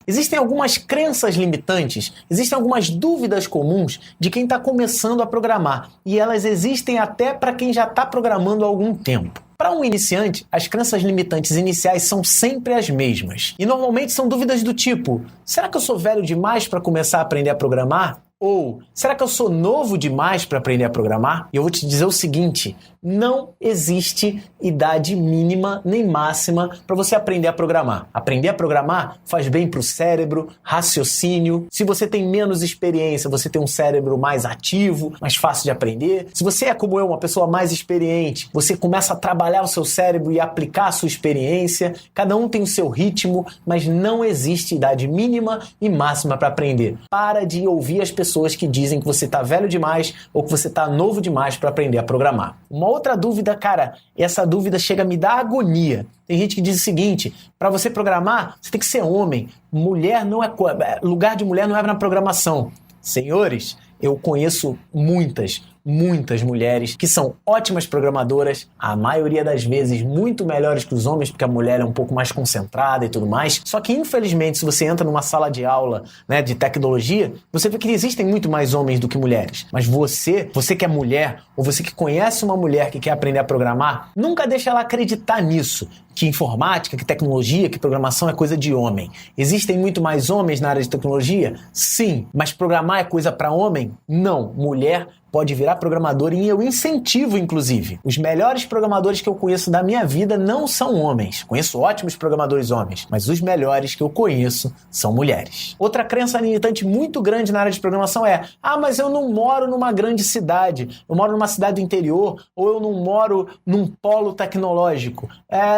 Existem algumas crenças limitantes, existem algumas dúvidas comuns de quem está começando a programar, e elas existem até para quem já está programando há algum tempo. Para um iniciante, as crenças limitantes iniciais são sempre as mesmas. E normalmente são dúvidas do tipo: será que eu sou velho demais para começar a aprender a programar? Ou será que eu sou novo demais para aprender a programar? E eu vou te dizer o seguinte: não existe idade mínima nem máxima para você aprender a programar. Aprender a programar faz bem para o cérebro, raciocínio. Se você tem menos experiência, você tem um cérebro mais ativo, mais fácil de aprender. Se você é como eu, uma pessoa mais experiente, você começa a trabalhar o seu cérebro e aplicar a sua experiência. Cada um tem o seu ritmo, mas não existe idade mínima e máxima para aprender. Para de ouvir as pessoas que dizem que você está velho demais ou que você está novo demais para aprender a programar. Uma outra dúvida, cara, essa dúvida chega a me dar agonia. Tem gente que diz o seguinte: para você programar, você tem que ser homem. Mulher não é... Lugar de mulher não é na programação. Senhores, eu conheço muitas mulheres que são ótimas programadoras, a maioria das vezes muito melhores que os homens, porque a mulher é um pouco mais concentrada e tudo mais. Só que, infelizmente, se você entra numa sala de aula, né, de tecnologia, você vê que existem muito mais homens do que mulheres. Mas você que é mulher, ou você que conhece uma mulher que quer aprender a programar, nunca deixa ela acreditar nisso, que informática, que tecnologia, que programação é coisa de homem. Existem muito mais homens na área de tecnologia? Sim. Mas programar é coisa para homem? Não. Mulher pode virar programador e eu incentivo, inclusive. Os melhores programadores que eu conheço da minha vida não são homens. Conheço ótimos programadores homens, mas os melhores que eu conheço são mulheres. Outra crença limitante muito grande na área de programação é: mas eu não moro numa grande cidade, eu moro numa cidade do interior, ou eu não moro num polo tecnológico.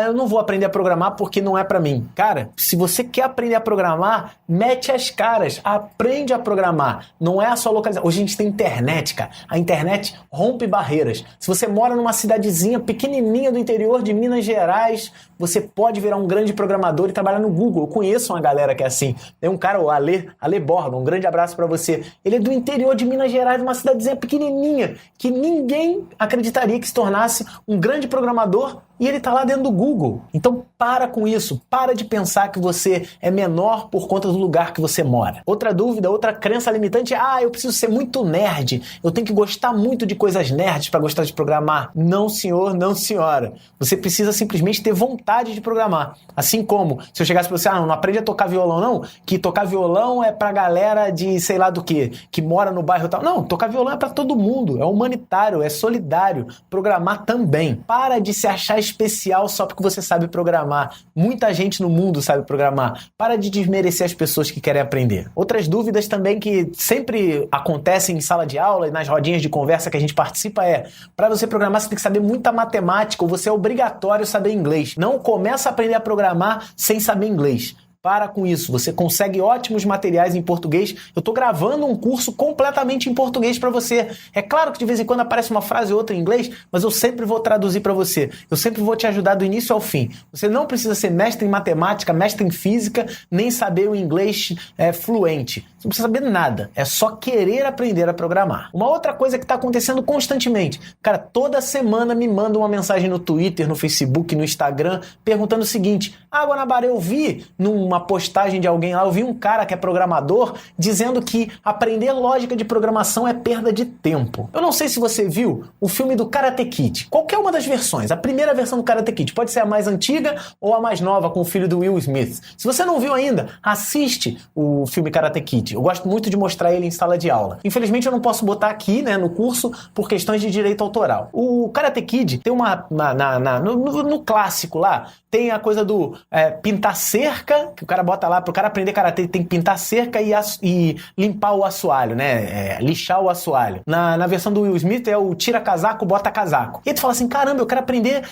Eu não vou aprender a programar porque não é pra mim. Cara, se você quer aprender a programar, mete as caras, aprende a programar. Não é a sua localização. Hoje a gente tem internet, cara. A internet rompe barreiras. Se você mora numa cidadezinha pequenininha do interior de Minas Gerais, você pode virar um grande programador e trabalhar no Google. Eu conheço uma galera que é assim. Tem um cara, o Ale Borba, um grande abraço pra você. Ele é do interior de Minas Gerais, uma cidadezinha pequenininha, que ninguém acreditaria que se tornasse um grande programador, e ele tá lá dentro do Google. Então para com isso, para de pensar que você é menor por conta do lugar que você mora. Outra dúvida, outra crença limitante é: eu preciso ser muito nerd, eu tenho que gostar muito de coisas nerds para gostar de programar. Não, senhor, não, senhora. Você precisa simplesmente ter vontade de programar. Assim como, se eu chegasse pra você: não aprende a tocar violão não, que tocar violão é pra galera de sei lá do que mora no bairro tal. Não, tocar violão é pra todo mundo, é humanitário, é solidário. Programar também. Para de se achar especial só porque você sabe programar. Muita gente no mundo sabe programar. Para de desmerecer as pessoas que querem aprender. Outras dúvidas também que sempre acontecem em sala de aula e nas rodinhas de conversa que a gente participa é: para você programar você tem que saber muita matemática, ou você é obrigatório saber inglês. Não começa a aprender a programar sem saber inglês. Para com isso, você consegue ótimos materiais em português. Eu estou gravando um curso completamente em português para você. É claro que de vez em quando aparece uma frase ou outra em inglês, mas eu sempre vou traduzir para você. Eu sempre vou te ajudar do início ao fim. Você não precisa ser mestre em matemática, mestre em física, nem saber o inglês fluente. Você não precisa saber nada. É só querer aprender a programar. Uma outra coisa que está acontecendo constantemente. Cara, toda semana me manda uma mensagem no Twitter, no Facebook, no Instagram, perguntando o seguinte: Guanabara, eu vi numa postagem de alguém lá, eu vi um cara que é programador dizendo que aprender lógica de programação é perda de tempo. Eu não sei se você viu o filme do Karate Kid. Qualquer uma das versões. A primeira versão do Karate Kid pode ser a mais antiga ou a mais nova, com o filho do Will Smith. Se você não viu ainda, assiste o filme Karate Kid. Eu gosto muito de mostrar ele em sala de aula. Infelizmente eu não posso botar aqui, né, no curso, por questões de direito autoral. O Karate Kid tem no clássico lá, tem a coisa do pintar cerca, que o cara bota lá, pro cara aprender karatê, tem que pintar cerca e limpar o assoalho, né? Lixar o assoalho. Na versão do Will Smith é o tira casaco, bota casaco. E aí tu fala assim: caramba, eu quero aprender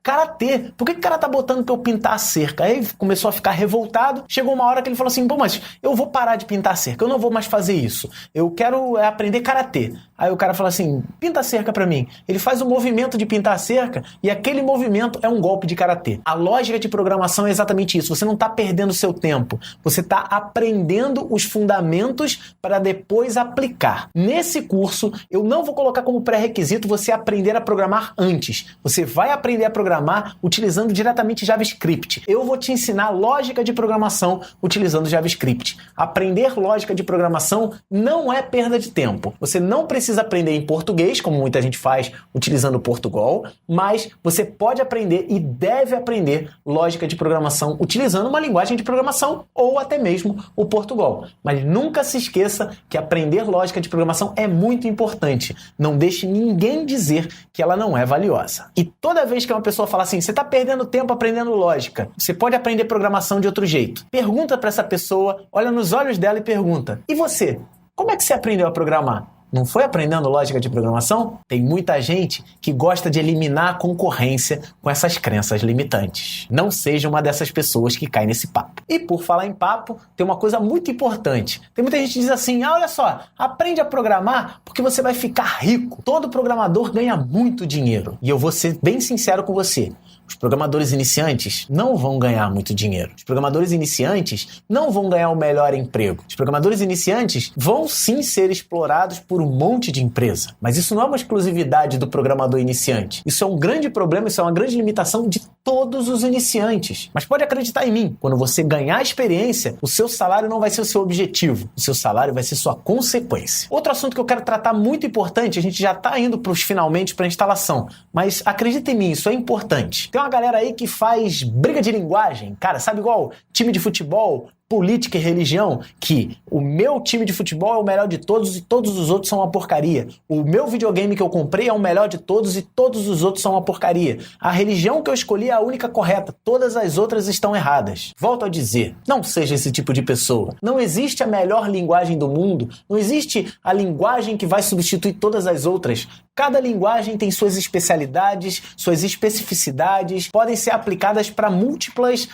karatê. Por que o cara tá botando pra eu pintar a cerca? Aí começou a ficar revoltado. Chegou uma hora que ele falou assim: mas eu vou parar de pintar pintar cerca, eu não vou mais fazer isso. Eu quero aprender karatê. Aí o cara fala assim, pinta a cerca pra mim. Ele faz o movimento de pintar a cerca e aquele movimento é um golpe de karatê. A lógica de programação é exatamente isso. Você não está perdendo seu tempo. Você está aprendendo os fundamentos para depois aplicar. Nesse curso, eu não vou colocar como pré-requisito você aprender a programar antes. Você vai aprender a programar utilizando diretamente JavaScript. Eu vou te ensinar lógica de programação utilizando JavaScript. Aprender lógica de programação não é perda de tempo. Você não precisa aprender em português, como muita gente faz utilizando o Portugal, mas você pode aprender e deve aprender lógica de programação utilizando uma linguagem de programação ou até mesmo o Portugal. Mas nunca se esqueça que aprender lógica de programação é muito importante. Não deixe ninguém dizer que ela não é valiosa. E toda vez que uma pessoa fala assim, você está perdendo tempo aprendendo lógica, você pode aprender programação de outro jeito. Pergunta para essa pessoa, olha nos olhos dela e pergunta, e você? Como é que você aprendeu a programar? Não foi aprendendo lógica de programação? Tem muita gente que gosta de eliminar a concorrência com essas crenças limitantes. Não seja uma dessas pessoas que cai nesse papo. E por falar em papo, tem uma coisa muito importante. Tem muita gente que diz assim, olha só, aprende a programar porque você vai ficar rico. Todo programador ganha muito dinheiro. E eu vou ser bem sincero com você. Os programadores iniciantes não vão ganhar muito dinheiro. Os programadores iniciantes não vão ganhar o melhor emprego. Os programadores iniciantes vão sim ser explorados por um monte de empresa. Mas isso não é uma exclusividade do programador iniciante. Isso é um grande problema, isso é uma grande limitação de todos os iniciantes. Mas pode acreditar em mim, quando você ganhar experiência, o seu salário não vai ser o seu objetivo. O seu salário vai ser sua consequência. Outro assunto que eu quero tratar muito importante, a gente já está indo para os finalmente para a instalação, mas acredita em mim, isso é importante. Tem uma galera aí que faz briga de linguagem, cara, sabe igual time de futebol, política e religião, que o meu time de futebol é o melhor de todos e todos os outros são uma porcaria. O meu videogame que eu comprei é o melhor de todos e todos os outros são uma porcaria. A religião que eu escolhi é a única correta, todas as outras estão erradas. Volto a dizer, não seja esse tipo de pessoa. Não existe a melhor linguagem do mundo, não existe a linguagem que vai substituir todas as outras. Cada linguagem tem suas especialidades, suas especificidades, podem ser aplicadas para múltiplas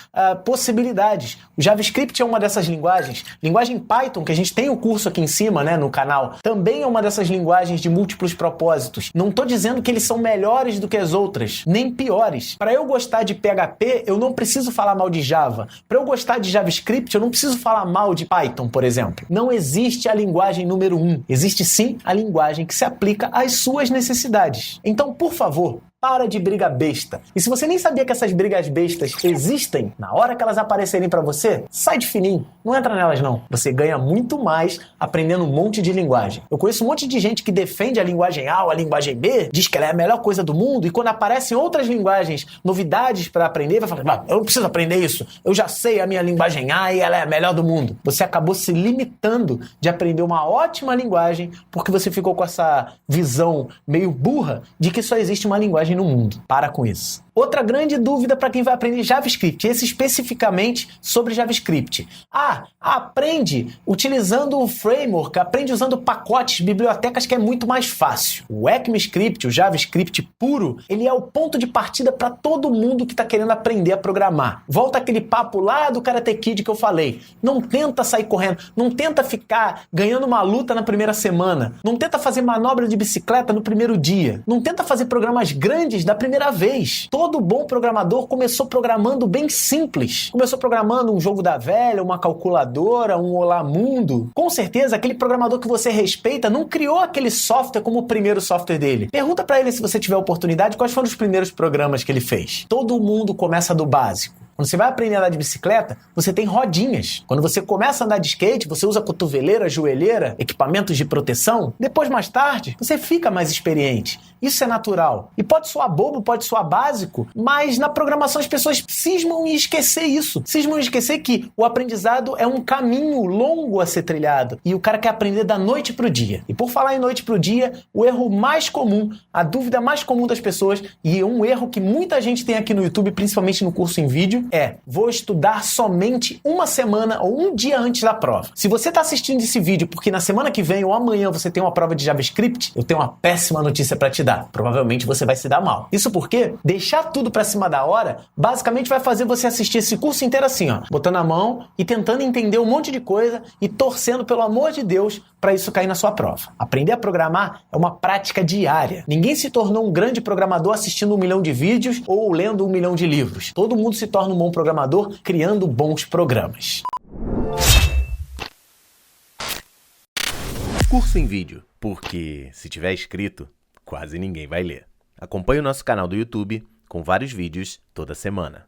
possibilidades. O JavaScript é uma dessas linguagens. Linguagem Python, que a gente tem o curso aqui em cima, né, no canal, também é uma dessas linguagens de múltiplos propósitos. Não estou dizendo que eles são melhores do que as outras, nem piores. Para eu gostar de PHP, eu não preciso falar mal de Java. Para eu gostar de JavaScript, eu não preciso falar mal de Python, por exemplo. Não existe a linguagem número 1. Existe sim a linguagem que se aplica às suas necessidades. Então, por favor, para de briga besta. E se você nem sabia que essas brigas bestas existem, na hora que elas aparecerem pra você, sai de fininho. Não entra nelas não. Você ganha muito mais aprendendo um monte de linguagem. Eu conheço um monte de gente que defende a linguagem A ou a linguagem B, diz que ela é a melhor coisa do mundo, e quando aparecem outras linguagens, novidades para aprender, vai falar, eu não preciso aprender isso. Eu já sei a minha linguagem A e ela é a melhor do mundo. Você acabou se limitando de aprender uma ótima linguagem porque você ficou com essa visão meio burra de que só existe uma linguagem no mundo. Para com isso. Outra grande dúvida para quem vai aprender JavaScript, esse especificamente sobre JavaScript. Aprende utilizando o framework, aprende usando pacotes, bibliotecas, que é muito mais fácil. O ECMAScript, o JavaScript puro, ele é o ponto de partida para todo mundo que está querendo aprender a programar. Volta aquele papo lá do Karate Kid que eu falei. Não tenta sair correndo, não tenta ficar ganhando uma luta na primeira semana, não tenta fazer manobra de bicicleta no primeiro dia, não tenta fazer programas grandes da primeira vez. Todo bom programador começou programando bem simples. Começou programando um jogo da velha, uma calculadora, um Olá Mundo. Com certeza, aquele programador que você respeita não criou aquele software como o primeiro software dele. Pergunta pra ele, se você tiver oportunidade, quais foram os primeiros programas que ele fez. Todo mundo começa do básico. Quando você vai aprender a andar de bicicleta, você tem rodinhas. Quando você começa a andar de skate, você usa cotoveleira, joelheira, equipamentos de proteção. Depois, mais tarde, você fica mais experiente. Isso é natural. E pode soar bobo, pode soar básico, mas na programação as pessoas cismam em esquecer isso. Cismam em esquecer que o aprendizado é um caminho longo a ser trilhado. E o cara quer aprender da noite pro dia. E por falar em noite pro dia, o erro mais comum, a dúvida mais comum das pessoas, e um erro que muita gente tem aqui no YouTube, principalmente no curso em vídeo, vou estudar somente uma semana ou um dia antes da prova. Se você está assistindo esse vídeo porque na semana que vem ou amanhã você tem uma prova de JavaScript, eu tenho uma péssima notícia para te dar. Provavelmente você vai se dar mal. Isso porque deixar tudo para cima da hora basicamente vai fazer você assistir esse curso inteiro assim, ó, botando a mão e tentando entender um monte de coisa e torcendo, pelo amor de Deus, para isso cair na sua prova. Aprender a programar é uma prática diária. Ninguém se tornou um grande programador assistindo 1 milhão de vídeos ou lendo 1 milhão de livros. Todo mundo se torna um bom programador criando bons programas. Curso em vídeo, porque se tiver escrito, quase ninguém vai ler. Acompanhe o nosso canal do YouTube com vários vídeos toda semana.